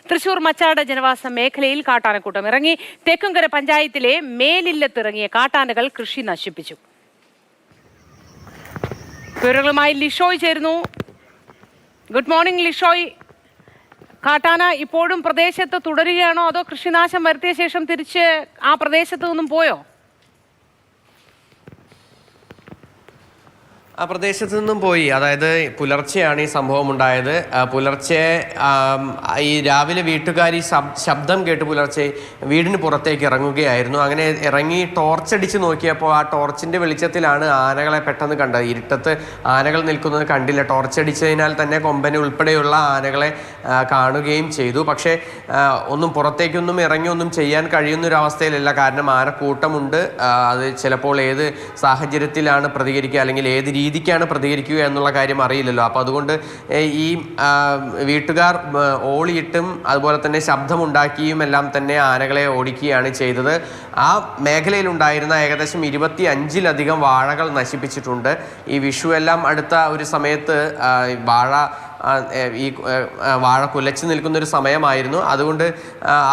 തൃശൂർ മച്ചാട് ജനവാസ മേഖലയിൽ കാട്ടാനക്കൂട്ടം ഇറങ്ങി. തെക്കുംകര പഞ്ചായത്തിലെ മേലില്ലത്തിറങ്ങിയ കാട്ടാനകൾ കൃഷി നശിപ്പിച്ചു. വിവരങ്ങളുമായി ലിഷോയ് ചേരുന്നു. Good morning Lishoy. കാട്ടാന ഇപ്പോഴും പ്രദേശത്ത് തുടരുകയാണോ, അതോ കൃഷിനാശം വരുത്തിയ ശേഷം തിരിച്ച് ആ പ്രദേശത്ത് നിന്നും പോയോ? ആ പ്രദേശത്ത് നിന്നും പോയി. അതായത് പുലർച്ചെയാണ് ഈ സംഭവം ഉണ്ടായത്. പുലർച്ചെ ഈ രാവിലെ വീട്ടുകാർ ഈ ശബ്ദം കേട്ട് പുലർച്ചെ വീടിന് പുറത്തേക്ക് ഇറങ്ങുകയായിരുന്നു. അങ്ങനെ ഇറങ്ങി ടോർച്ചടിച്ച് നോക്കിയപ്പോൾ ആ ടോർച്ചിൻ്റെ വെളിച്ചത്തിലാണ് ആനകളെ പെട്ടെന്ന് കണ്ടത്. ഇരുട്ടത്ത് ആനകൾ നിൽക്കുന്നത് കണ്ടില്ല. ടോർച്ചടിച്ചതിനാൽ തന്നെ കൊമ്പന് ഉൾപ്പെടെയുള്ള ആനകളെ കാണുകയും ചെയ്തു. പക്ഷേ ഒന്നും പുറത്തേക്കൊന്നും ഇറങ്ങി ഒന്നും ചെയ്യാൻ കഴിയുന്നൊരവസ്ഥയിലല്ല. കാരണം ആനക്കൂട്ടമുണ്ട്. അത് ചിലപ്പോൾ ഏത് സാഹചര്യത്തിലാണ് പ്രതികരിക്കുക, അല്ലെങ്കിൽ ഏത് രീതിക്കാണ് പ്രതികരിക്കുക എന്നുള്ള കാര്യം അറിയില്ലല്ലോ. അപ്പോൾ അതുകൊണ്ട് ഈ വീട്ടുകാർ ഓളിയിട്ടും അതുപോലെ തന്നെ ശബ്ദമുണ്ടാക്കിയും എല്ലാം തന്നെ ആനകളെ ഓടിക്കുകയാണ് ചെയ്തത്. ആ മേഖലയിലുണ്ടായിരുന്ന ഏകദേശം 25-ലധികം വാഴകൾ നശിപ്പിച്ചിട്ടുണ്ട്. ഈ വിഷു എല്ലാം അടുത്ത ഒരു സമയത്ത് ഈ വാഴ കുലച്ചു നിൽക്കുന്നൊരു സമയമായിരുന്നു. അതുകൊണ്ട്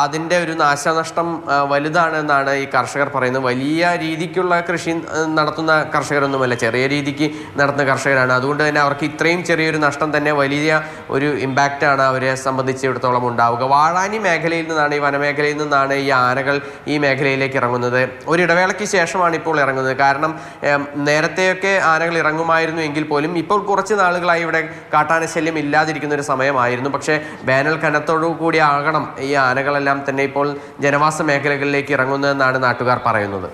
അതിൻ്റെ ഒരു നാശനഷ്ടം വലുതാണെന്നാണ് ഈ കർഷകർ പറയുന്നത്. വലിയ രീതിക്കുള്ള കൃഷി നടത്തുന്ന കർഷകരൊന്നുമല്ല, ചെറിയ രീതിക്ക് നടത്തുന്ന കർഷകരാണ്. അതുകൊണ്ട് തന്നെ അവർക്ക് ഇത്രയും ചെറിയൊരു നഷ്ടം തന്നെ വലിയ ഒരു ഇമ്പാക്റ്റാണ് അവരെ സംബന്ധിച്ചിടത്തോളം ഉണ്ടാവുക. വാഴാനി മേഖലയിൽ നിന്നാണ്, ഈ വനമേഖലയിൽ നിന്നാണ് ഈ ആനകൾ ഈ മേഖലയിലേക്ക് ഇറങ്ങുന്നത്. ഒരിടവേളയ്ക്ക് ശേഷമാണ് ഇപ്പോൾ ഇറങ്ങുന്നത്. കാരണം നേരത്തെയൊക്കെ ആനകൾ ഇറങ്ങുമായിരുന്നു എങ്കിൽ പോലും ഇപ്പോൾ കുറച്ച് നാളുകളായി ഇവിടെ കാട്ടാനശല്യം ഇല്ലാതിരിക്കുന്ന ഒരു സമയമായിരുന്നു. പക്ഷേ വേനൽ കനത്തോടു കൂടി ആകണം ഈ ആനകളെല്ലാം തന്നെ ഇപ്പോൾ ജനവാസ മേഖലകളിലേക്ക് ഇറങ്ങുന്നതെന്നാണ് നാട്ടുകാർ പറയുന്നത്.